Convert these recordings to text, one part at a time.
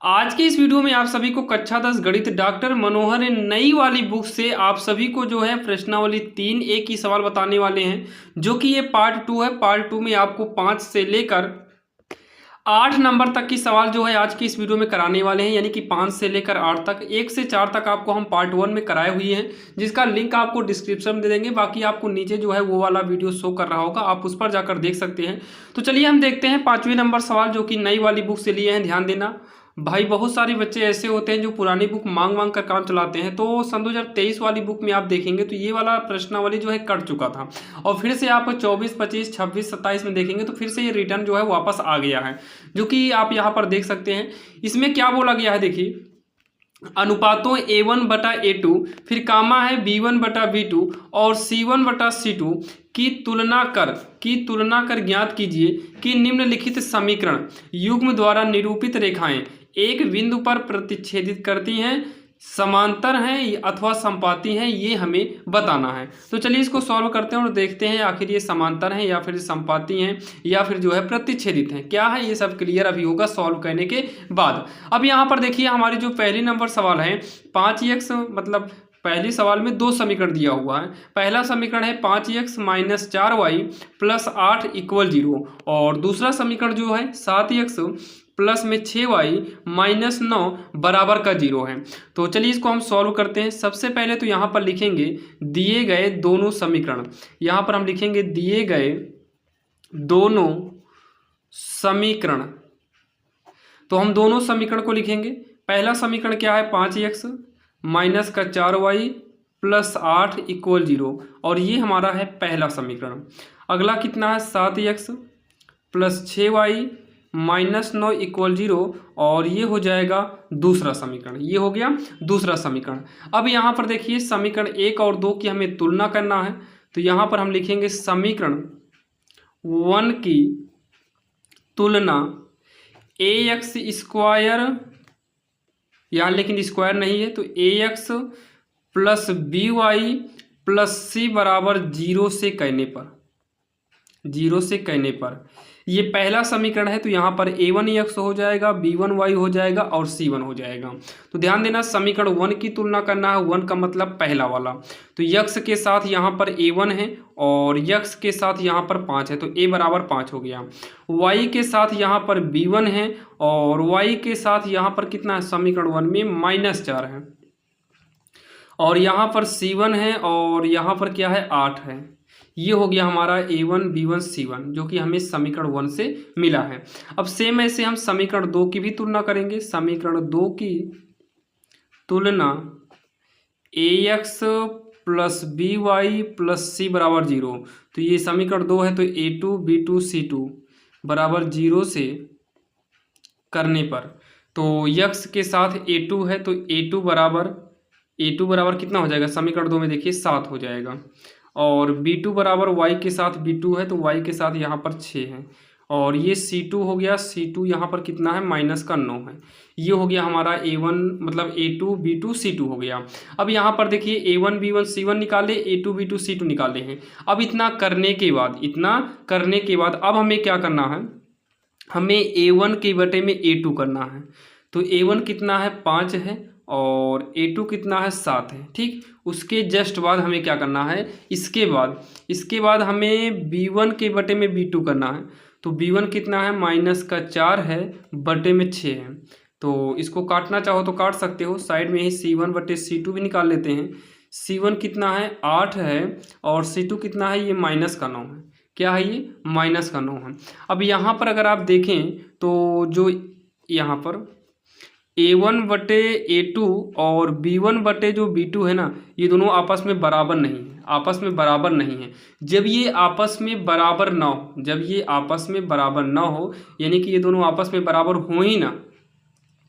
आज के इस वीडियो में आप सभी को कक्षा 10 गणित डॉक्टर मनोहर नई वाली बुक से आप सभी को जो है प्रश्नावली 3A की सवाल बताने वाले हैं, जो कि ये पार्ट 2 है। पार्ट 2 में आपको 5 से लेकर 8 नंबर तक की सवाल जो है आज की इस वीडियो में कराने वाले हैं, यानी कि 5 से लेकर 8 तक, 1 से 4 तक आपको हम पार्ट 1 में कराए हुए हैं, जिसका लिंक आपको डिस्क्रिप्शन में दे देंगे। बाकी आपको नीचे जो है वो वाला वीडियो शो कर रहा होगा, आप उस पर जाकर देख सकते हैं। तो चलिए हम देखते हैं 5वें नंबर सवाल, जो कि नई वाली बुक से लिए हैं। ध्यान देना भाई, बहुत सारे बच्चे ऐसे होते हैं जो पुरानी बुक मांग मांग कर काम चलाते हैं। तो सन 2023 वाली बुक में आप देखेंगे तो ये वाला प्रश्नावली जो है कट चुका था, और फिर से आप 24, 25, 26, 27 में देखेंगे तो फिर से ये रिटर्न जो है वापस आ गया है, जो कि आप यहाँ पर देख सकते हैं। इसमें क्या बोला गया है, देखिए, अनुपातों A1/A2, फिर कामा है B1/B2 और C1/C2 की तुलना कर ज्ञात कीजिए कि निम्नलिखित समीकरण युग्म द्वारा निरूपित रेखाएं एक बिंदु पर प्रतिच्छेदित करती हैं, समांतर हैं अथवा समपाती हैं, ये हमें बताना है। तो चलिए इसको सॉल्व करते हैं और देखते हैं आखिर ये समांतर हैं या फिर समपाती हैं या फिर जो है प्रतिच्छेदित हैं, क्या है ये सब क्लियर अभी होगा सॉल्व करने के बाद। अब यहाँ पर देखिए हमारी जो पहली नंबर सवाल है 5x, मतलब पहली सवाल में 2 समीकरण दिया हुआ है। पहला समीकरण है 5x - 4y + 8 = 0, और दूसरा समीकरण जो है 7x प्लस में 6y - 9 बराबर का 0 है। तो चलिए इसको हम सॉल्व करते हैं। सबसे पहले तो यहाँ पर लिखेंगे दिए गए दोनों समीकरण, यहाँ पर हम लिखेंगे दिए गए दोनों समीकरण। तो हम दोनों समीकरण को लिखेंगे। पहला समीकरण क्या है, 5x - 4y + 8 = 0, और ये हमारा है पहला समीकरण। अगला कितना है, 7x + 6y - 9 = 0, और ये हो जाएगा दूसरा समीकरण। ये हो गया दूसरा समीकरण। अब यहाँ पर देखिए समीकरण 1 और 2 की हमें तुलना करना है। तो यहाँ पर हम लिखेंगे समीकरण 1 की तुलना ax², यहाँ लेकिन स्क्वायर नहीं है, तो ax + by + c बराबर 0 से कहने पर ये पहला समीकरण है। तो यहाँ पर a1x हो जाएगा, b1y हो जाएगा और c1 हो जाएगा। तो ध्यान देना समीकरण 1 की तुलना करना है, 1 का मतलब पहला वाला। तो x के साथ यहाँ पर a1 है और x के साथ यहाँ पर 5 है, तो a बराबर 5 हो गया। y के साथ यहाँ पर b1 है और y के साथ यहाँ पर कितना है, समीकरण 1 में -4 है, और यहाँ पर c1 है और यहाँ पर क्या है, 8 है। ये हो गया हमारा a1 b1 c1, जो कि हमें समीकरण 1 से मिला है। अब सेम ऐसे हम समीकरण 2 की भी तुलना करेंगे। समीकरण 2 की तुलना ax + by + c बराबर 0। तो ये समीकरण 2 है, तो a2 b2 c2 बराबर 0 से करने पर, तो x के साथ a2 है, तो a2 बराबर कितना हो जाएगा, समीकरण 2 में देखिए 7 हो जाएगा, और b2 बराबर y के साथ b2 है, तो y के साथ यहाँ पर 6 है, और ये c2 हो गया। c2 यहाँ पर कितना है, -9 है। ये हो गया हमारा a1, मतलब a2 b2 c2 हो गया। अब यहाँ पर देखिए a1 b1 c1 निकाले, a2 b2 c2 निकाले हैं। अब इतना करने के बाद अब हमें क्या करना है, हमें a1 के बटे में a2 करना है। तो a1 कितना है, 5 है, और a2 कितना है, 7 है। ठीक, उसके जस्ट बाद हमें क्या करना है, इसके बाद हमें b1 के बटे में b2 करना है। तो b1 कितना है, -4 है, बटे में 6 है। तो इसको काटना चाहो तो काट सकते हो, साइड में ही c1/c2 भी निकाल लेते हैं। c1 कितना है, 8 है, और c2 कितना है, ये -9 है। क्या है, ये -9 है। अब यहाँ पर अगर आप देखें तो जो यहाँ पर a1/a2 और b1/b2 है ना, ये दोनों आपस में बराबर नहीं है। जब ये आपस में बराबर ना हो, यानी कि ये दोनों आपस में बराबर हो ही ना।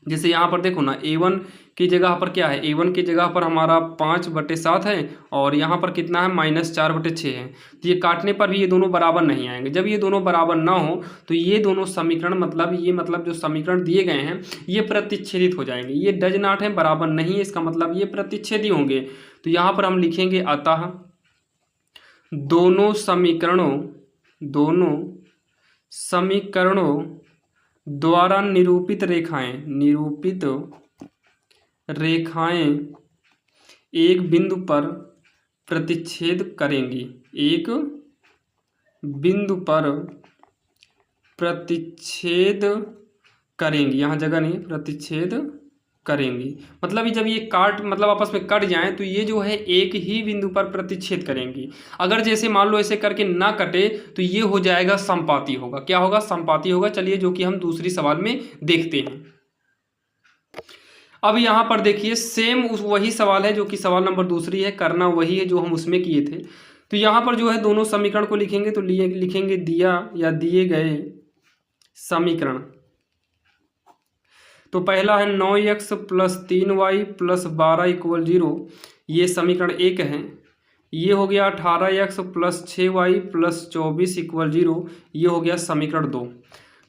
जैसे यहाँ पर देखो ना, a1 की जगह पर क्या है, a1 की जगह पर हमारा 5/7 है, और यहाँ पर कितना है, -4/6 है। तो ये काटने पर भी ये दोनों बराबर नहीं आएंगे। जब ये दोनों बराबर ना हो तो ये दोनों समीकरण, मतलब जो समीकरण दिए गए हैं ये प्रतिच्छेदित हो जाएंगे। ये डज नॉट है, बराबर नहीं है, इसका मतलब ये प्रतिच्छेदी होंगे। तो यहाँ पर हम लिखेंगे अतः दोनों समीकरणों द्वारा निरूपित रेखाएं एक बिंदु पर प्रतिच्छेद करेंगी, एक बिंदु पर प्रतिच्छेद करेंगी, यहाँ जगह नहीं, प्रतिच्छेद करेंगी मतलब जब ये मतलब आपस में कट जाएं तो ये जो है एक ही बिंदु पर प्रतिच्छेद करेंगी। अगर जैसे मान लो ऐसे करके ना कटे तो ये हो जाएगा समपाती होगा। क्या होगा? समपाती होगा। चलिए जो कि हम दूसरी सवाल में देखते हैं। अब यहाँ पर देखिए सेम वही सवाल है जो कि सवाल नंबर दूसरी है, करना वही है जो हम उसमें किए थे। तो यहाँ पर जो है दोनों समीकरण को लिखेंगे तो लिखेंगे दिया या दिए गए समीकरण। तो पहला है 9x + 3y + 12 = 0, ये समीकरण 1 है। ये हो गया 18x + 6y + 24 = 0, ये हो गया समीकरण 2।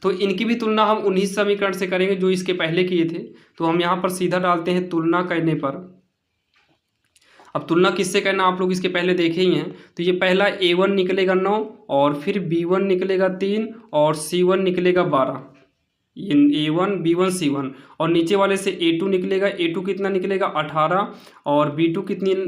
तो इनकी भी तुलना हम उन्हीं समीकरण से करेंगे जो इसके पहले किए थे। तो हम यहाँ पर सीधा डालते हैं तुलना करने पर। अब तुलना किससे करना आप लोग इसके पहले देखे ही हैं। तो ये पहला a1 निकलेगा 9 और फिर b1 निकलेगा 3 और c1 निकलेगा 12, ये a1 b1 c1, और नीचे वाले से a2 निकलेगा, a2 कितना निकलेगा 18 और b2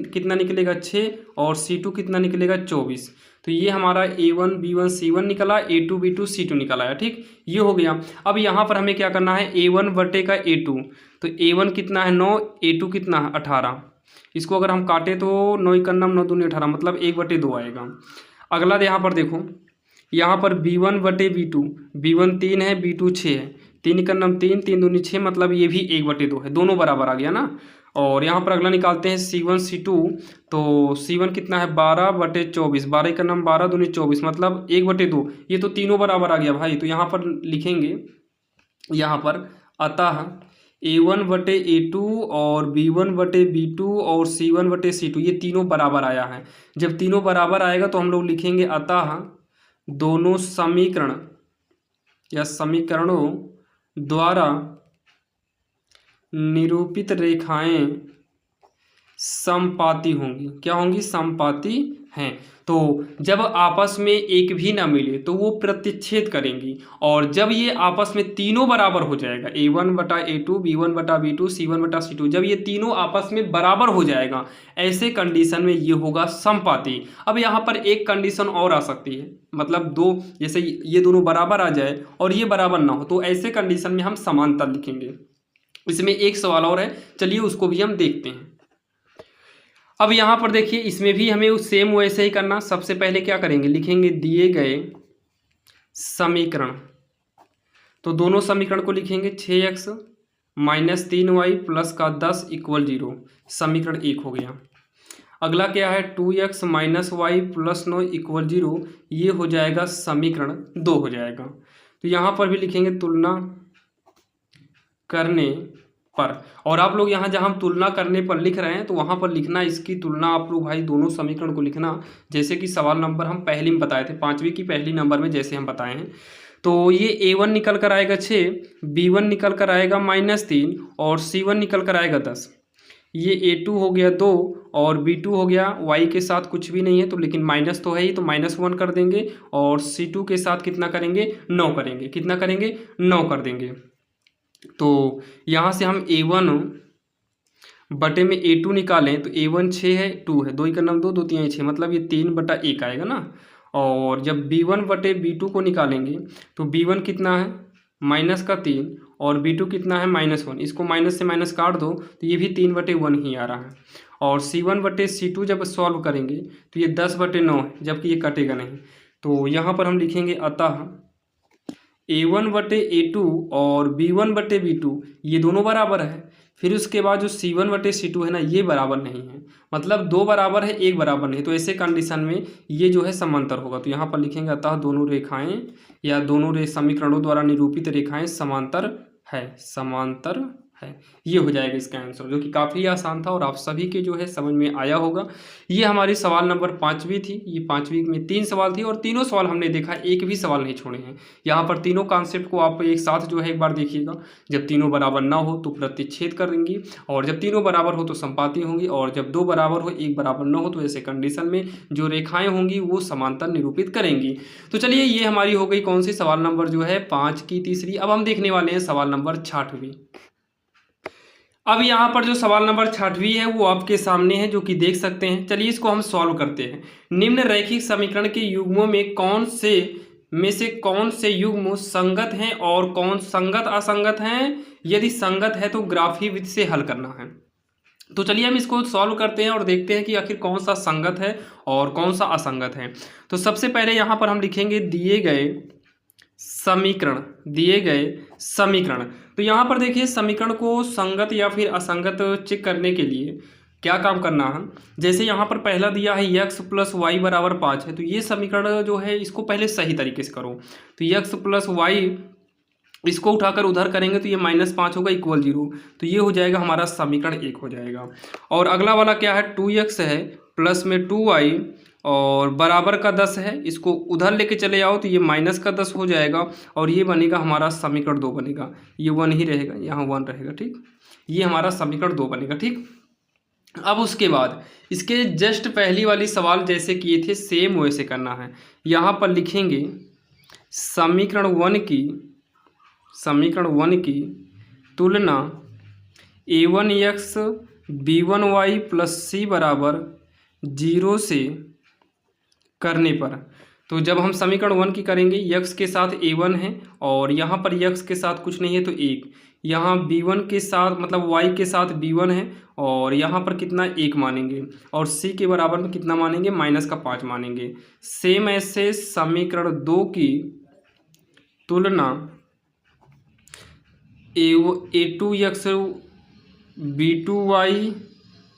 कितना निकलेगा 6 और c2 कितना निकलेगा 24। तो ये हमारा a1 b1 c1 निकला, a2 b2 c2 निकल आया। ठीक, ये हो गया। अब यहाँ पर हमें क्या करना है, a1 बटे का a2, तो a1 कितना है 9, a2 कितना है 18। इसको अगर हम काटे तो 9 × 9 9 दूनी 18, मतलब 1/2 आएगा। अगला यहाँ पर देखो, यहाँ पर b1 बटे b2, b1 3 है b2 6 है, 3 × 9 3 3 दूनी 6, मतलब ये भी 1/2 है, दोनों बराबर आ गया ना। और यहाँ पर अगला निकालते हैं c1 c2, तो c1 कितना है 12/24, 12 × 9 12 दूनी 24, मतलब 1/2, ये तो तीनों बराबर आ गया भाई। तो यहाँ पर लिखेंगे, यहाँ पर अतः a1 बटे a2 और b1 बटे b2 और c1 बटे c2 ये तीनों बराबर आया है। जब तीनों बराबर आएगा तो हम लोग लिखेंगे अतः दोनों समीकरण या समीकरणों द्वारा निरूपित रेखाएं समपाती होंगी। क्या होंगी? समपाती हैं। तो जब आपस में एक भी ना मिले तो वो प्रतिच्छेद करेंगी, और जब ये आपस में तीनों बराबर हो जाएगा, a1 बटा a2 b1 बटा b2 c1 बटा c2, जब ये तीनों आपस में बराबर हो जाएगा, ऐसे कंडीशन में ये होगा समपाती। अब यहाँ पर एक कंडीशन और आ सकती है, मतलब दो, जैसे ये दोनों बराबर आ जाए और ये बराबर ना हो, तो ऐसे कंडीशन में हम समांतर लिखेंगे। इसमें एक सवाल और है, चलिए उसको भी हम देखते हैं। अब यहाँ पर देखिए इसमें भी हमें सेम वैसे ही करना। सबसे पहले क्या करेंगे, लिखेंगे दिए गए समीकरण। तो दोनों समीकरण को लिखेंगे 6x - 3y + 10 = 0, समीकरण 1 हो गया। अगला क्या है 2x - y + 9 = 0, ये हो जाएगा समीकरण 2 हो जाएगा। तो यहाँ पर भी लिखेंगे तुलना करने पर, और आप लोग यहाँ जहाँ हम तुलना करने पर लिख रहे हैं तो वहाँ पर लिखना इसकी तुलना आप लोग भाई दोनों समीकरण को लिखना, जैसे कि सवाल नंबर हम पहले में बताए थे, 5वीं की पहली नंबर में जैसे हम बताए हैं। तो ये a1 निकल कर आएगा 6, b1 निकल कर आएगा -3 और c1 निकल कर आएगा 10। ये a2 हो गया 2 और b2 हो गया, y के साथ कुछ भी नहीं है तो, लेकिन माइनस तो है ही, तो -1 कर देंगे, और c2 के साथ कितना करेंगे 9 करेंगे, कितना करेंगे 9 कर देंगे। तो यहाँ से हम a1 बटे में a2 निकालें तो a1 6 है, 2 है, 2 × 9 2 2 3 6, मतलब ये 3/1 आएगा ना। और जब b1 बटे b2 को निकालेंगे तो b1 कितना है -3 और b2 कितना है -1, इसको माइनस से माइनस काट दो तो ये भी 3/1 ही आ रहा है। और c1 बटे c2 जब सॉल्व करेंगे तो ये 10/9 है, जबकि ये कटेगा नहीं। तो यहाँ पर हम लिखेंगे अतः a1 बटे a2 और b1 बटे b2 ये दोनों बराबर है। फिर उसके बाद जो c1 बटे c2 है ना, ये बराबर नहीं है, मतलब 2 बराबर है 1 बराबर नहीं, तो ऐसे कंडीशन में ये जो है समांतर होगा। तो यहाँ पर लिखेंगे अतः दोनों रेखाएं या दोनों समीकरणों द्वारा निरूपित रेखाएं समांतर है, समांतर है। ये हो जाएगा इसका आंसर, जो कि काफ़ी आसान था और आप सभी के जो है समझ में आया होगा। ये हमारी सवाल नंबर 5वीं थी। ये 5वीं में 3 सवाल थी और तीनों सवाल हमने देखा, एक भी सवाल नहीं छोड़े हैं। यहाँ पर तीनों कॉन्सेप्ट को आप एक साथ जो है एक बार देखिएगा। जब तीनों बराबर ना हो तो प्रतिच्छेद करेंगी, और जब तीनों बराबर हो तो संपाती होंगी, और जब 2 बराबर हो 1 बराबर ना हो तो ऐसे कंडीशन में जो रेखाएं होंगी वो समांतर निरूपित करेंगी। तो चलिए, ये हमारी हो गई कौन सी, सवाल नंबर जो है 5 की तीसरी। अब हम देखने वाले हैं सवाल नंबर 6वीं। अब यहाँ पर जो सवाल नंबर 6वीं है वो आपके सामने है, जो कि देख सकते हैं। चलिए इसको हम सॉल्व करते हैं। निम्न रैखिक समीकरण के युग्मों में से कौन से युग्म संगत हैं और कौन संगत असंगत हैं? यदि संगत है तो ग्राफीय विधि से हल करना है। तो चलिए हम इसको सॉल्व करते हैं और देखते हैं कि आखिर कौन सा संगत है और कौन सा असंगत है। तो सबसे पहले यहाँ पर हम लिखेंगे दिए गए समीकरण। तो यहाँ पर देखिए, समीकरण को संगत या फिर असंगत चेक करने के लिए क्या काम करना है। जैसे यहाँ पर पहला दिया है x + y = 5 है, तो ये समीकरण जो है इसको पहले सही तरीके से करो। तो x + y इसको उठाकर उधर करेंगे तो ये -5 होगा = 0। तो ये हो जाएगा हमारा समीकरण 1 हो जाएगा। और अगला वाला क्या है, 2x है प्लस में 2y और बराबर का 10 है, इसको उधर लेके चले आओ तो ये -10 हो जाएगा और ये बनेगा हमारा समीकरण 2 बनेगा। ये 1 ही रहेगा, यहाँ 1 रहेगा, ठीक। ये हमारा समीकरण 2 बनेगा, ठीक। अब उसके बाद इसके जस्ट पहली वाली सवाल जैसे किए थे सेम वैसे करना है। यहाँ पर लिखेंगे समीकरण 1 की तुलना a1x b1y + c = 0 से करने पर। तो जब हम समीकरण 1 की करेंगे, x के साथ a1 है और यहाँ पर x के साथ कुछ नहीं है तो 1, यहाँ b1 के साथ मतलब y के साथ b1 है और यहाँ पर कितना 1 मानेंगे और c के बराबर में कितना मानेंगे, -5 मानेंगे। सेम ऐसे समीकरण 2 की तुलना a2x b2y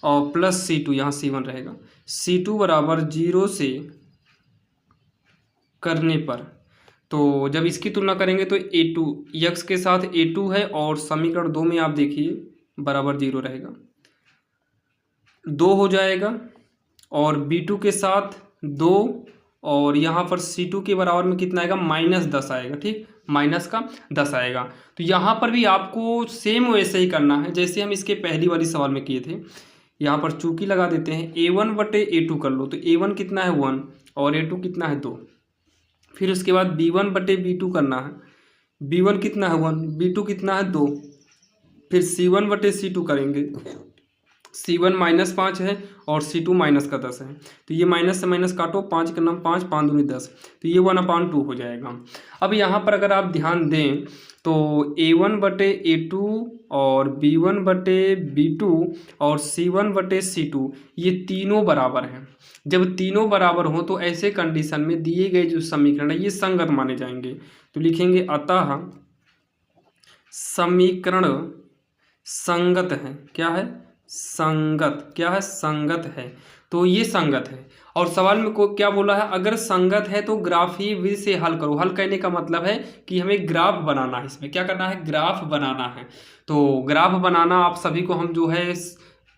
और प्लस c2, यहाँ c1 रहेगा, c2 = 0 से करने पर। तो जब इसकी तुलना करेंगे तो a2 x के साथ a2 है और समीकरण 2 में आप देखिए बराबर 0 रहेगा, 2 हो जाएगा और b2 के साथ 2 और यहाँ पर c2 के बराबर में कितना आएगा, -10 आएगा, ठीक, -10 आएगा। तो यहाँ पर भी आपको सेम वैसे ही करना है जैसे हम इसके पहली वाली सवाल में किए थे। यहाँ पर चूकी लगा देते हैं, a1/a2 कर लो तो a1 कितना है 1 और a2 कितना है 2। फिर उसके बाद b1/b2 करना है, b1 कितना है 1, b2 कितना है 2। फिर c1/c2 करेंगे, c1 -5 है और c2 -10 है। तो ये माइनस से माइनस काटो, 5 के नाम 5, 5 दूनी 10, तो ये 1/2 हो जाएगा। अब यहाँ पर अगर आप ध्यान दें तो a1/a2 और b1/b2 और c1/c2 ये तीनों बराबर हैं। जब तीनों बराबर हो तो ऐसे कंडीशन में दिए गए जो समीकरण है ये संगत माने जाएंगे। तो लिखेंगे अतः समीकरण संगत है। क्या है, संगत। क्या है, संगत है। तो ये संगत है। और सवाल में को क्या बोला है, अगर संगत है तो ग्राफीय विधि से हल करो। हल करने का मतलब है कि हमें ग्राफ बनाना है, इसमें क्या करना है, ग्राफ बनाना है। तो ग्राफ बनाना आप सभी को हम जो है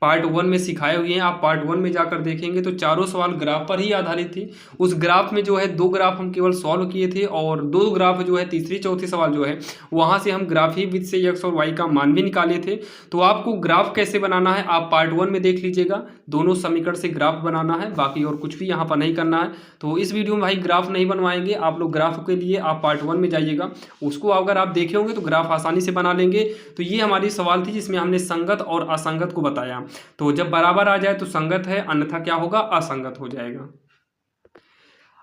पार्ट 1 में सिखाए हुए हैं। आप पार्ट 1 में जाकर देखेंगे तो चारों सवाल ग्राफ पर ही आधारित थी। उस ग्राफ में जो है 2 ग्राफ हम केवल सॉल्व किए थे और 2 ग्राफ जो है तीसरी चौथी सवाल जो है वहाँ से हम ग्राफीय विधि से x और y का मान भी निकाले थे। तो आपको ग्राफ कैसे बनाना है आप पार्ट 1 में देख लीजिएगा। दोनों समीकरण से ग्राफ बनाना है, बाकी और कुछ भी यहाँ पर नहीं करना है। तो इस वीडियो में भाई ग्राफ नहीं बनवाएंगे आप लोग। ग्राफ के लिए आप पार्ट 1 में जाइएगा, उसको अगर आप देखे होंगे तो ग्राफ आसानी से बना लेंगे। तो ये हमारी सवाल थी जिसमें हमने संगत और असंगत को बताया। तो जब बराबर आ जाए तो संगत है, अन्यथा क्या होगा, असंगत हो जाएगा।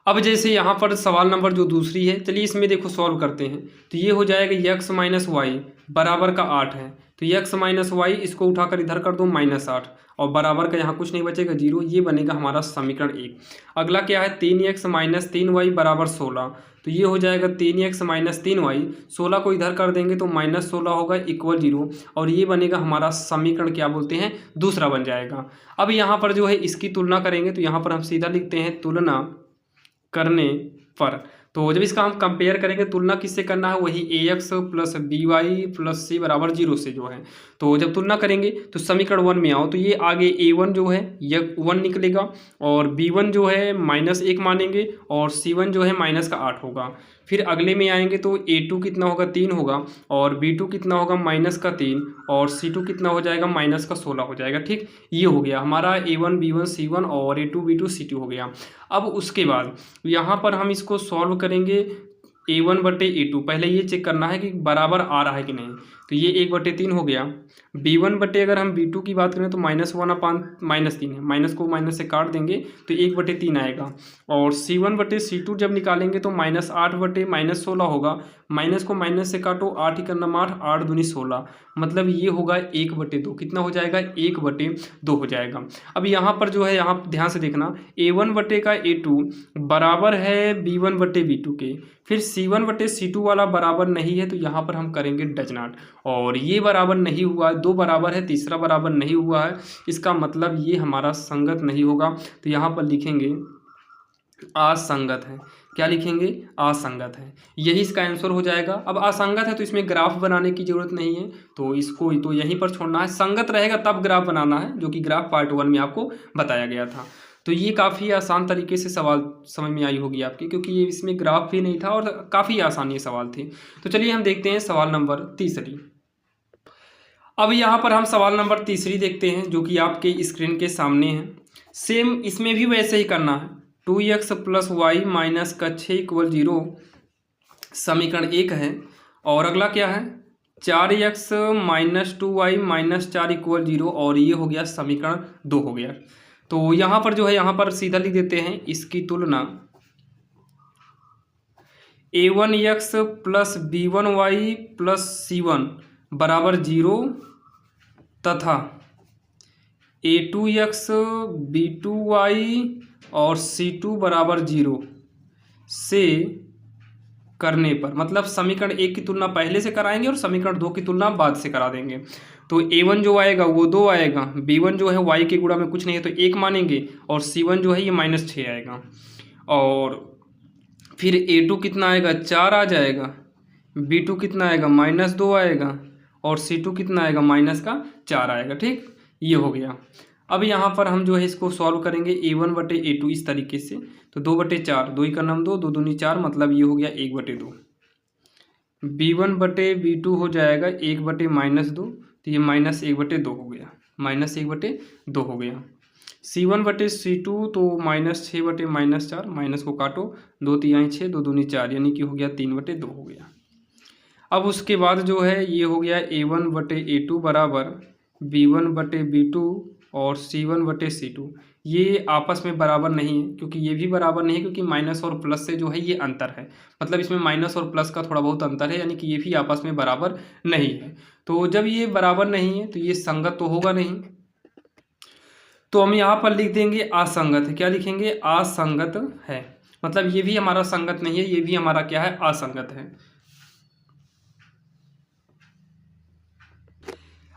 अब जैसे यहाँ पर सवाल नंबर जो दूसरी है, चलिए इसमें देखो सॉल्व करते हैं। तो ये हो जाएगा x - y बराबर का 8 है। तो x - y इसको उठाकर इधर कर दो -8 और बराबर का यहाँ कुछ नहीं बचेगा 0। ये बनेगा हमारा समीकरण 1। अगला क्या है, 3x - 3y बराबर 16। तो ये हो जाएगा 3x - 3y, 16 को इधर कर देंगे तो -16 होगा = 0 और ये बनेगा हमारा समीकरण क्या बोलते हैं, दूसरा बन जाएगा। अब यहाँ पर जो है इसकी तुलना करेंगे तो यहाँ पर हम सीधा लिखते हैं तुलना करने पर। तो जब इसका हम कंपेयर करेंगे, तुलना किससे करना है, वही A X plus B Y plus C बराबर 0 से जो है। तो जब तुलना करेंगे तो समीकरण 1 में आओ, तो ये आगे a1 जो है ये 1 निकलेगा, और b1 जो है -1 मानेंगे, और c1 जो है -8 होगा। फिर अगले में आएंगे तो a2 कितना होगा, 3 होगा, और b2 कितना होगा, -3, और c2 कितना हो जाएगा, -16 हो जाएगा। ठीक, ये हो गया हमारा a1 b1 c1 और a2 b2 c2 हो गया। अब उसके बाद यहाँ पर हम इसको सॉल्व करेंगे a1 बटे a2। पहले ये चेक करना है कि बराबर आ रहा है कि नहीं, तो ये 1/3 हो गया। b1 बटे अगर हम b2 की बात करें तो -1/-3 है, माइनस को माइनस से काट देंगे तो 1/3 आएगा। और c1 बटे c2 जब निकालेंगे तो -8 बटे -16 होगा, माइनस को माइनस से काटो, 8 ही का नाम 8, 8 दूनी 16, मतलब ये होगा 1/2। कितना हो जाएगा, 1/2 हो जाएगा। अब यहाँ पर जो है, यहाँ ध्यान से देखना, a1 बटे का a2 बराबर है b1 बटे b2 के, फिर c1 बटे c2 वाला बराबर नहीं है, तो यहाँ पर हम करेंगे डज नॉट। और ये बराबर नहीं हुआ, 2 बराबर है, तीसरा बराबर नहीं हुआ है, इसका मतलब ये हमारा संगत नहीं होगा। तो यहाँ पर लिखेंगे असंगत है। क्या लिखेंगे, असंगत है। यही इसका आंसर हो जाएगा। अब असंगत है तो इसमें ग्राफ बनाने की जरूरत नहीं है, तो इसको तो यहीं पर छोड़ना है। संगत रहेगा तब ग्राफ बनाना है, जो कि ग्राफ पार्ट 1 में आपको बताया गया था। तो ये काफ़ी आसान तरीके से सवाल समझ में आई होगी आपके, क्योंकि ये इसमें ग्राफ भी नहीं था और काफ़ी आसान ये सवाल थे। तो चलिए हम देखते हैं सवाल नंबर 3। अब यहाँ पर हम सवाल नंबर 3 देखते हैं, जो कि आपके स्क्रीन के सामने है। सेम इसमें भी वैसे ही करना है। 2x + y माइनस का 6 = 0 समीकरण 1 है। और अगला क्या है, 4x - 2y - 4 = 0, और ये हो गया समीकरण 2 हो गया। तो यहाँ पर जो है, यहाँ पर सीधा लिख देते हैं इसकी तुलना a1x + b1y + c1 बराबर 0 तथा a2x b2y और c2 बराबर 0 से करने पर, मतलब समीकरण 1 की तुलना पहले से कराएंगे और समीकरण 2 की तुलना बाद से करा देंगे। तो a1 जो आएगा वो 2 आएगा, b1 जो है y के गुणा में कुछ नहीं है तो 1 मानेंगे, और c1 जो है ये -6 आएगा, और फिर a2 कितना आएगा, 4 आ जाएगा, b2 कितना आएगा, -2 आएगा, और c2 कितना आएगा, -4 आएगा। ठीक, ये हो गया। अब यहाँ पर हम जो है इसको सॉल्व करेंगे a1 बटे a2 इस तरीके से। तो 2/4, 2 का नाम 2, 2 दूनी 4, मतलब ये हो गया 1/2। b1 बटे b2 हो जाएगा 1/-2, तो ये -1/2 हो गया, -1/2 हो गया। c1 बटे c2 तो -6/-4, माइनस को काटो, 2 तिहाई 6, 2 दूनी 4, यानी कि हो गया 3/2 हो गया। अब उसके बाद जो है ये हो गया a1 बटे a2 बराबर b1 बटे b2 और c1 बटे c2। ये आपस में बराबर नहीं है, क्योंकि ये भी बराबर नहीं है, क्योंकि माइनस और प्लस से जो है ये अंतर है, मतलब इसमें माइनस और प्लस का थोड़ा बहुत अंतर है, यानी कि ये भी आपस में बराबर नहीं है। तो जब ये बराबर नहीं है तो ये संगत तो होगा नहीं, तो हम यहाँ पर लिख देंगे असंगत है। क्या लिखेंगे, असंगत है, मतलब ये भी हमारा संगत नहीं है, ये भी हमारा क्या है, असंगत है।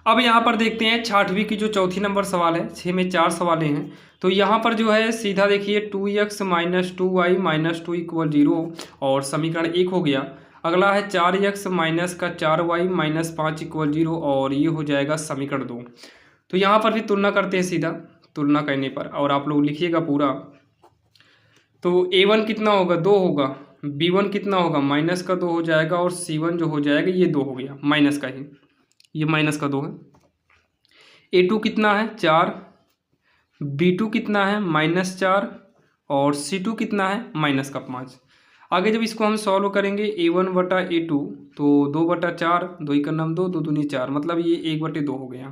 अब यहाँ पर देखते हैं 6वीं की जो चौथी नंबर सवाल है। 6 में 4 सवालें हैं, तो यहाँ पर जो है सीधा देखिए 2x - 2y - 2 = 0 और समीकरण 1 हो गया। अगला है 4x - का 4y - 5 = 0, और ये हो जाएगा समीकरण 2। तो यहाँ पर भी तुलना करते हैं सीधा, तुलना करने पर, और आप लोग लिखिएगा पूरा। तो a1 कितना होगा, 2 होगा, b1 कितना होगा, -2 हो जाएगा, और c1 जो हो जाएगा ये 2 हो गया, माइनस का ही, ये -2 है। a2 कितना है, 4, b2 कितना है, -4, और c2 कितना है, -5। आगे जब इसको हम सॉल्व करेंगे a1 बटा a2 तो 2/4, 2 का नाम 2, 2 दूनी 4, मतलब ये 1/2 हो गया।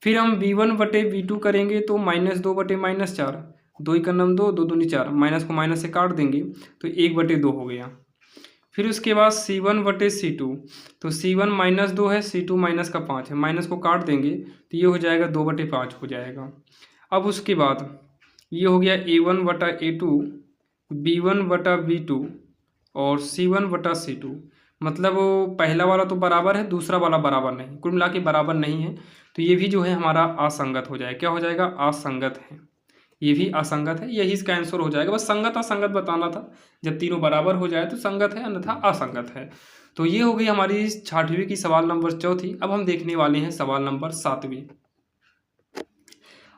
फिर हम b1 बटे b2 करेंगे तो -2 बटे -4, 2 का नाम 2, 2 दूनी 4, माइनस को माइनस से काट देंगे तो 1/2 हो गया। फिर उसके बाद c1 बटे c2, तो c1 -2 है, c2 -5 है, माइनस को काट देंगे तो ये हो जाएगा 2/5 हो जाएगा। अब उसके बाद ये हो गया a1 बटा a2, b1 बटा b2 और c1 बटा c2, मतलब पहला वाला तो बराबर है, दूसरा वाला बराबर नहीं, कुल मिला के बराबर नहीं है, तो ये भी जो है हमारा असंगत हो जाएगा। क्या हो जाएगा, असंगत है। ये भी असंगत है, यही इसका आंसर हो जाएगा। बस संगत असंगत बताना था, जब तीनों बराबर हो जाए तो संगत है अन्यथा असंगत है। तो ये हो गई हमारी 6वीं की सवाल नंबर 4। अब हम देखने वाले हैं सवाल नंबर 7वीं।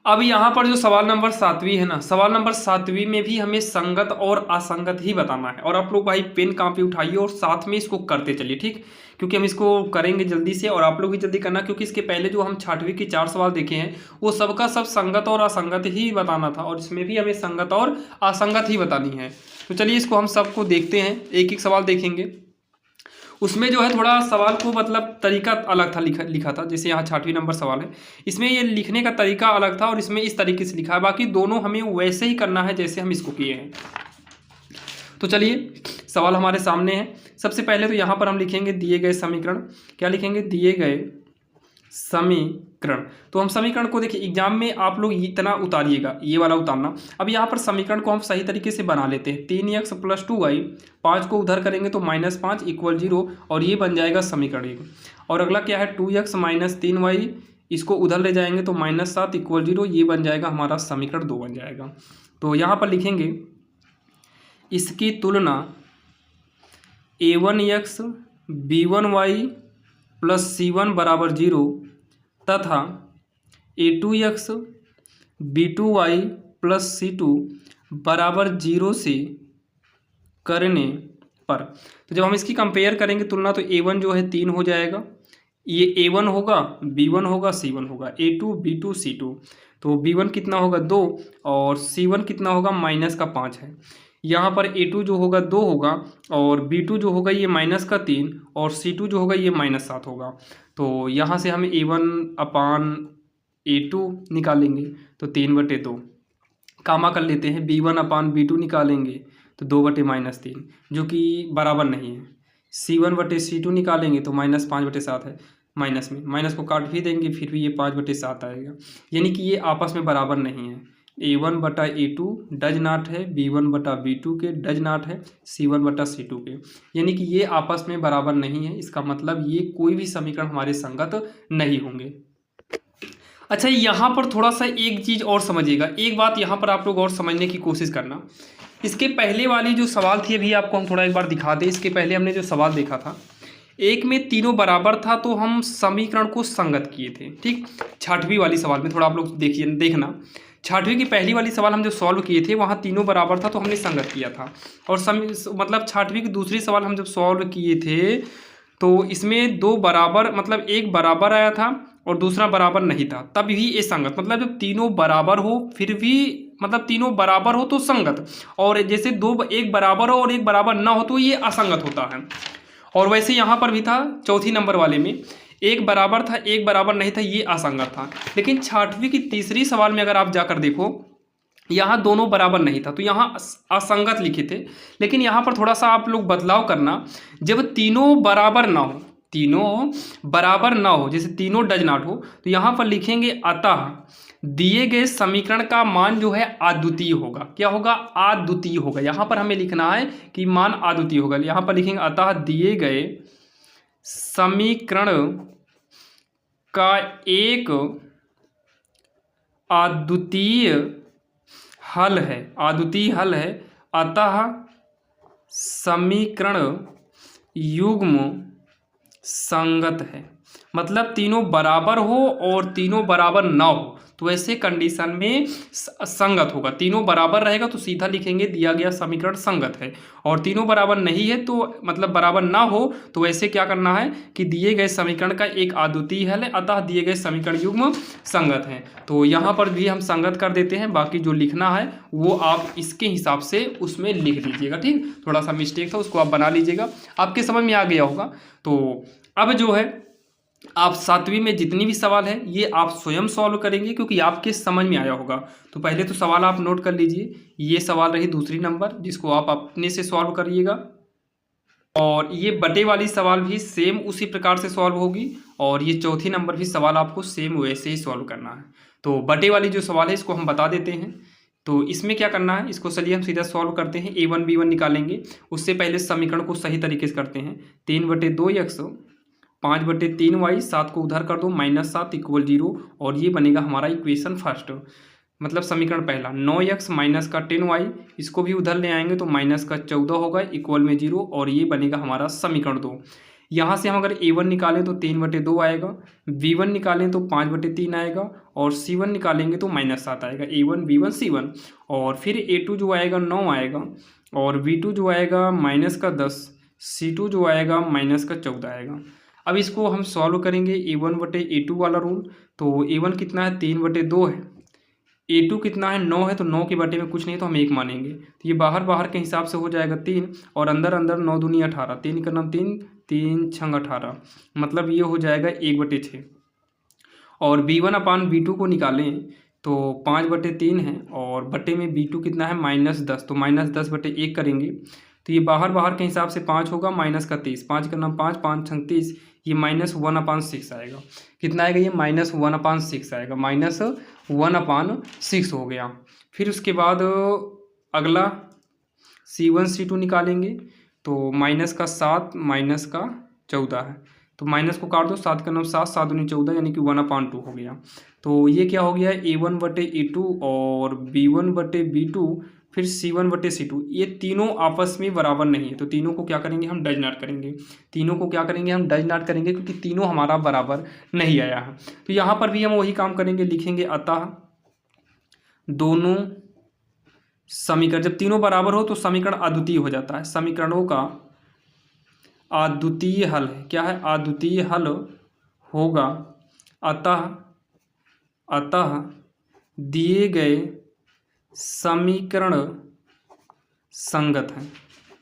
अब यहाँ पर जो सवाल नंबर 7वीं है ना, सवाल नंबर 7वीं में भी हमें संगत और असंगत ही बताना है। और आप लोग भाई पेन कॉपी उठाइए और साथ में इसको करते चलिए, ठीक, क्योंकि हम इसको करेंगे जल्दी से और आप लोग भी जल्दी करना, क्योंकि इसके पहले जो हम 6वीं की 4 सवाल देखे हैं वो सबका सब संगत और असंगत ही बताना था, और इसमें भी हमें संगत और असंगत ही बतानी है। तो चलिए इसको हम सबको देखते हैं, एक एक सवाल देखेंगे। उसमें जो है थोड़ा सवाल को मतलब तरीका अलग था, लिखा था। जैसे यहाँ 6वीं नंबर सवाल है, इसमें ये लिखने का तरीका अलग था और इसमें इस तरीके से लिखा है। बाकी दोनों हमें वैसे ही करना है जैसे हम इसको किए हैं। तो चलिए सवाल हमारे सामने है। सबसे पहले तो यहाँ पर हम लिखेंगे दिए गए समीकरण। क्या लिखेंगे? दिए गए समीकरण। तो हम समीकरण को देखिए, एग्जाम में आप लोग इतना उतारिएगा, ये वाला उतारना। अब यहाँ पर समीकरण को हम सही तरीके से बना लेते हैं। 3x + 2y, 5 को उधर करेंगे तो -5 = 0, और ये बन जाएगा समीकरण 1। और अगला क्या है? 2x - 3y, इसको उधर ले जाएंगे तो -7 = 0, ये बन जाएगा हमारा समीकरण 2 बन जाएगा। तो यहाँ पर लिखेंगे इसकी तुलना a1x b1y + c1 = 0 तथा a2x b2y + c2 = 0 से करने पर। तो जब हम इसकी कंपेयर करेंगे तुलना, तो a1 जो है 3 हो जाएगा, ये a1 होगा, b1 होगा, c1 होगा, a2 b2 c2। तो b1 कितना होगा? 2, और c1 कितना होगा? -5 है। यहाँ पर a2 जो होगा 2 होगा, और b2 जो होगा ये -3, और c2 जो होगा ये -7 होगा। तो यहाँ से हम a1/a2 निकालेंगे तो 3/2, कामा कर लेते हैं। b1/b2 निकालेंगे तो 2/-3, जो कि बराबर नहीं है। c1/c2 निकालेंगे तो -5/7 है, माइनस में माइनस को काट भी देंगे फिर भी ये 5/7 आएगा, यानी कि ये आपस में बराबर नहीं है। a1/a2 डज नॉट है b1/b2 के, डज नॉट है c1/c2 के, यानी कि ये आपस में बराबर नहीं है। इसका मतलब ये कोई भी समीकरण हमारे संगत नहीं होंगे। अच्छा, यहाँ पर थोड़ा सा एक चीज़ और समझिएगा, एक बात यहाँ पर आप लोग और समझने की कोशिश करना। इसके पहले वाली जो सवाल थी, अभी आपको हम थोड़ा एक बार दिखा दें। इसके पहले हमने जो सवाल देखा था, एक में तीनों बराबर था तो हम समीकरण को संगत किए थे, ठीक। 6वीं वाली सवाल में थोड़ा आप लोग देखिए, देखना 6वीं की पहली वाली सवाल हम जो सॉल्व किए थे वहाँ तीनों बराबर था तो हमने संगत किया था। और मतलब 6वीं की दूसरी सवाल हम जब सॉल्व किए थे तो इसमें 2 बराबर, मतलब एक बराबर आया था और दूसरा बराबर नहीं था, तब भी ये संगत। मतलब जब तीनों बराबर हो फिर भी, मतलब तीनों बराबर हो तो संगत, और जैसे एक बराबर हो और एक बराबर ना हो तो ये असंगत होता है। और वैसे यहाँ पर भी था 4थी नंबर वाले में, एक बराबर था एक बराबर नहीं था, ये असंगत था। लेकिन 6वीं की तीसरी सवाल में अगर आप जाकर देखो, यहाँ दोनों बराबर नहीं था तो यहाँ असंगत लिखे थे। लेकिन यहाँ पर थोड़ा सा आप लोग बदलाव करना, जब तीनों बराबर ना हो, तीनों बराबर ना हो, जैसे तीनों डज नॉट हो, तो यहाँ पर लिखेंगे अतः दिए गए समीकरण का मान जो है अद्वितीय होगा। क्या होगा? अद्वितीय होगा। यहाँ पर हमें लिखना है कि मान अद्वितीय होगा। यहाँ पर लिखेंगे अतः दिए गए समीकरण का एक अद्वितीय हल है, अद्वितीय हल है, अतः समीकरण युग्म संगत है। मतलब तीनों बराबर हो और तीनों बराबर ना हो तो ऐसे कंडीशन में संगत होगा। तीनों बराबर रहेगा तो सीधा लिखेंगे दिया गया समीकरण संगत है, और तीनों बराबर नहीं है तो मतलब बराबर ना हो तो ऐसे क्या करना है कि दिए गए समीकरण का एक अद्वितीय हल है, अतः दिए गए समीकरण युग्म संगत है। तो यहाँ पर भी हम संगत कर देते हैं, बाकी जो लिखना है वो आप इसके हिसाब से उसमें लिख लीजिएगा, ठीक। थोड़ा सा मिस्टेक था उसको आप बना लीजिएगा, आपके समझ में आ गया होगा। तो अब जो है आप 7वीं में जितनी भी सवाल है ये आप स्वयं सॉल्व करेंगे, क्योंकि आपके समझ में आया होगा। तो पहले तो सवाल आप नोट कर लीजिए, ये सवाल रही दूसरी नंबर जिसको आप अपने से सॉल्व करिएगा, और ये बटे वाली सवाल भी सेम उसी प्रकार से सॉल्व होगी, और ये 4थी नंबर भी सवाल आपको सेम वैसे ही सॉल्व करना है। तो बटे वाली जो सवाल है इसको हम बता देते हैं। तो इसमें क्या करना है, इसको चलिए हम सीधा सॉल्व करते हैं। a1 b1 निकालेंगे, उससे पहले समीकरण को सही तरीके से करते हैं। 3/2x 5/3y, 7 को उधर कर दो, -7 = 0, और ये बनेगा हमारा इक्वेशन फर्स्ट। मतलब समीकरण पहला 9x माइनस का 10y, इसको भी उधर ले आएंगे तो माइनस का 14 होगा इक्वल में 0, और ये बनेगा हमारा समीकरण 2। यहाँ से हम अगर a1 निकालें तो 3/2 आएगा, b1 निकालें तो 5/3 आएगा, और c1 निकालेंगे तो -7 आएगा, a1 b1 c1। और फिर a2 जो आएगा 9 आएगा, और b2 जो आएगा -10, c2 जो आएगा -14 आएगा। अब इसको हम सॉल्व करेंगे a1/a2 वाला रूल। तो a1 कितना है 3/2 है, a2 कितना है 9 है, तो 9 के बटे में कुछ नहीं तो हम 1 मानेंगे, तो ये बाहर बाहर के हिसाब से हो जाएगा 3, और अंदर अंदर 9 दूनी 18, 3 का नाम 3, 3 छंग 18, मतलब ये हो जाएगा 1/6। और b1/b2 को निकालें तो 5/3 है, और बटे में b2 कितना है -10, तो -10/1 करेंगे, तो ये बाहर बाहर के हिसाब से 5 होगा, -30, 5 का नाम 5, 5 छंग 30, ये -1/6 आएगा। कितना आएगा ये -1/6 आएगा, -1/6 हो गया। फिर उसके बाद अगला c1 c2 निकालेंगे, तो -7 -14 है, तो माइनस को काट दो, 7 का नाम 7, 7 दूनी 14, यानी कि 1/2 हो गया। तो ये क्या हो गया a1/a2 और b1/b2 फिर c1/c2, ये तीनों आपस में बराबर नहीं है, तो तीनों को क्या करेंगे हम डज नॉट करेंगे, तीनों को क्या करेंगे हम डज नॉट करेंगे, क्योंकि तीनों हमारा बराबर नहीं आया है। तो यहाँ पर भी हम वही काम करेंगे, लिखेंगे अतः दोनों समीकरण, जब तीनों बराबर हो तो समीकरण अद्वितीय हो जाता है, समीकरणों का अद्वितीय हल है, क्या है अद्वितीय हल होगा, अतः दिए गए समीकरण संगत है,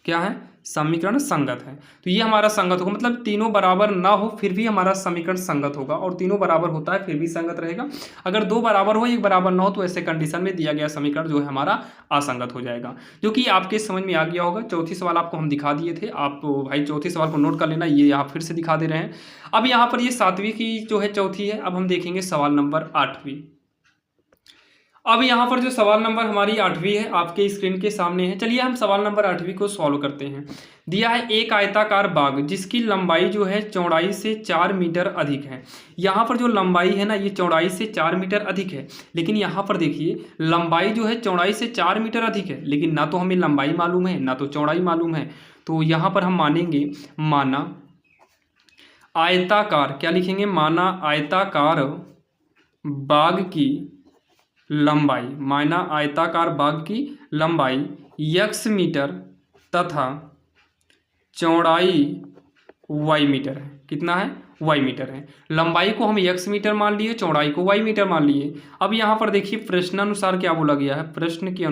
क्या है समीकरण संगत है। तो ये हमारा संगत होगा, मतलब तीनों बराबर ना हो फिर भी हमारा समीकरण संगत होगा, और तीनों बराबर होता है फिर भी संगत रहेगा। अगर दो बराबर हो एक बराबर ना हो तो ऐसे कंडीशन में दिया गया समीकरण जो है हमारा असंगत हो जाएगा, जो कि आपके समझ में आ गया होगा। चौथी सवाल आपको हम दिखा दिए थे, आप भाई चौथी सवाल को नोट कर लेना, ये यहाँ फिर से दिखा दे रहे हैं। अब यहाँ पर ये 7वीं की जो है चौथी है। अब हम देखेंगे सवाल नंबर 8वीं। अब यहाँ पर जो सवाल नंबर हमारी 8वीं है आपके स्क्रीन के सामने है। चलिए हम सवाल नंबर 8वीं को सॉल्व करते हैं। दिया है एक आयताकार बाग जिसकी लंबाई जो है चौड़ाई से 4 मीटर अधिक है। यहाँ पर जो लंबाई है ना ये चौड़ाई से 4 मीटर अधिक है, लेकिन यहाँ पर देखिए लंबाई जो है चौड़ाई से 4 मीटर अधिक है, लेकिन ना तो हमें लंबाई मालूम है ना तो चौड़ाई मालूम है। तो यहाँ पर हम मानेंगे माना आयताकार, क्या लिखेंगे माना आयताकार बाग की लंबाई, माना आयताकार बाग की लंबाई x मीटर तथा चौड़ाई y मीटर है। कितना है y मीटर है। लंबाई को हम x मीटर मान लिए, चौड़ाई को y मीटर मान लिए। अब यहाँ पर देखिए प्रश्नानुसार क्या बोला गया है, प्रश्न के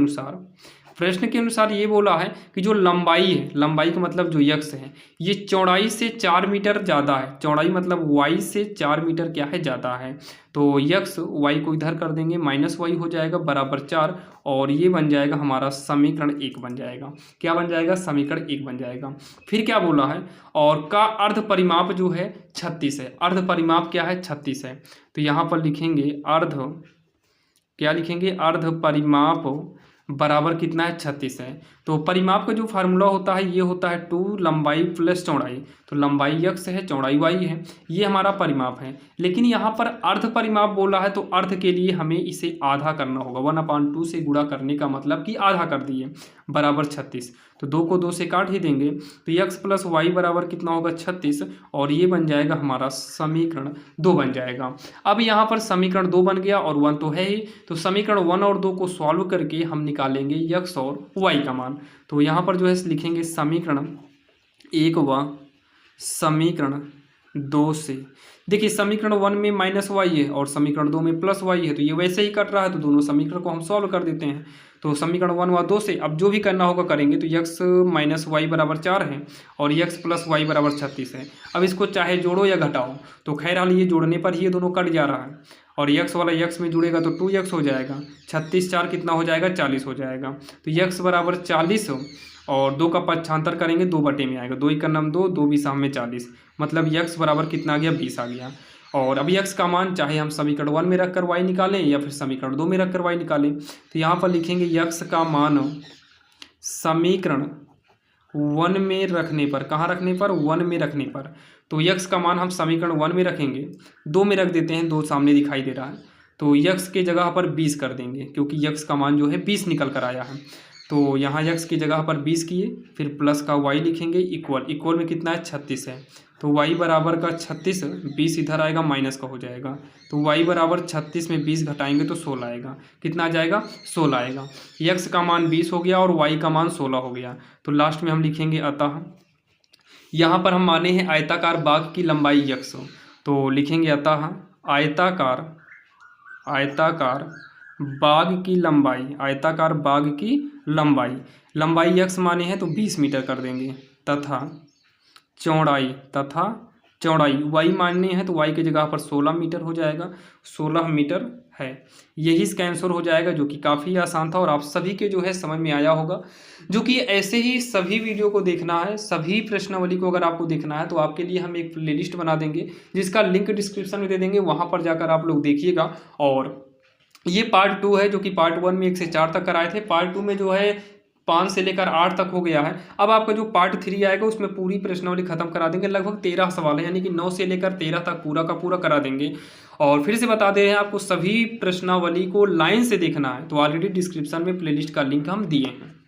अनुसार ये बोला है कि जो लंबाई है, लंबाई का मतलब जो x है, ये चौड़ाई से 4 मीटर ज़्यादा है। चौड़ाई मतलब y से 4 मीटर क्या है ज़्यादा है। तो x y को इधर कर देंगे, -y हो जाएगा बराबर 4, और ये बन जाएगा हमारा समीकरण 1 बन जाएगा। क्या बन जाएगा समीकरण 1 बन जाएगा। फिर क्या बोला है, और का अर्ध परिमाप जो है 36 है। अर्ध परिमाप क्या है 36 है। तो यहाँ पर लिखेंगे अर्ध, क्या लिखेंगे अर्ध परिमाप बराबर कितना है 36 है। तो परिमाप का जो फार्मूला होता है ये होता है 2 लंबाई प्लस चौड़ाई। तो लंबाई x है चौड़ाई y है, ये हमारा परिमाप है। लेकिन यहाँ पर अर्ध परिमाप बोला है तो अर्ध के लिए हमें इसे आधा करना होगा। 1/2 से गुणा करने का मतलब कि आधा कर दिए बराबर 36। तो 2 को 2 से काट ही देंगे, तो x प्लस वाई बराबर कितना होगा 36, और ये बन जाएगा हमारा समीकरण 2 बन जाएगा। अब यहाँ पर समीकरण 2 बन गया और 1 तो है ही, तो समीकरण 1 और 2 को सॉल्व करके हम निकालेंगे x और y का मान। तो यहाँ पर जो है लिखेंगे समीकरण 1 व समीकरण 2 से। देखिए समीकरण 1 में -y है और समीकरण 2 में +y है, तो ये वैसे ही कट रहा है, तो दोनों समीकरण को हम सॉल्व कर देते हैं। तो समीकरण 1 व 2 से अब जो भी करना होगा करेंगे। तो x माइनस वाई बराबर 4 है और x प्लस वाई बराबर 36 है। अब इसको चाहे जोड़ो या घटाओ, तो खैर हाल ये जोड़ने पर ही ये दोनों कट जा रहा है, और x वाला x में जुड़ेगा तो 2x हो जाएगा। 36 4 कितना हो जाएगा 40 हो जाएगा। तो x बराबर 40 और 2 का पक्षांतर करेंगे 2 बटे में आएगा, 2 का नाम 2, 2 बीस में 40, मतलब x बराबर कितना आ गया 20 आ गया। और अभी x का मान चाहे हम समीकरण 1 में रखकर y निकालें या फिर समीकरण 2 में रखकर y निकालें। तो यहाँ पर लिखेंगे x का मान समीकरण 1 में रखने पर, कहाँ रखने पर 1 में रखने पर, तो x का मान हम समीकरण 1 में रखेंगे, 2 में रख देते हैं, 2 सामने दिखाई दे रहा है। तो यक्स के जगह पर 20 कर देंगे, क्योंकि यक्स का मान जो है 20 निकल कर आया है। तो यहाँ यक्स की जगह पर 20 किए, फिर प्लस का वाई लिखेंगे, इक्वल, इक्वल में कितना है 36 है, तो y बराबर का 36, 20 इधर आएगा माइनस का हो जाएगा, तो y बराबर 36 में 20 घटाएंगे तो 16 आएगा। कितना आ जाएगा? 16 आएगा। x का मान 20 हो गया और y का मान 16 हो गया। तो लास्ट में हम लिखेंगे अतः, यहाँ पर हम माने हैं आयताकार बाग की लंबाई x, तो लिखेंगे अतः आयताकार बाग की लंबाई, आयताकार बाग की लंबाई x माने हैं तो 20 मीटर कर देंगे, तथा चौड़ाई y मानने हैं तो y की जगह पर 16 मीटर हो जाएगा, 16 मीटर है। यही इसका आंसर हो जाएगा, जो कि काफ़ी आसान था और आप सभी के जो है समझ में आया होगा। जो कि ऐसे ही सभी वीडियो को देखना है, सभी प्रश्नावली को अगर आपको देखना है तो आपके लिए हम एक प्लेलिस्ट बना देंगे, जिसका लिंक डिस्क्रिप्शन में दे देंगे, वहाँ पर जाकर आप लोग देखिएगा। और ये पार्ट 2 है, जो कि पार्ट 1 में 1 से 4 तक कराए थे, पार्ट 2 में जो है 5 से लेकर 8 तक हो गया है। अब आपका जो पार्ट 3 आएगा उसमें पूरी प्रश्नावली खत्म करा देंगे, लगभग 13 सवाल है, यानी कि 9 से लेकर 13 तक पूरा का पूरा करा देंगे। और फिर से बता दे रहे हैं आपको, सभी प्रश्नावली को लाइन से देखना है तो ऑलरेडी डिस्क्रिप्शन में प्लेलिस्ट का लिंक हम दिए हैं।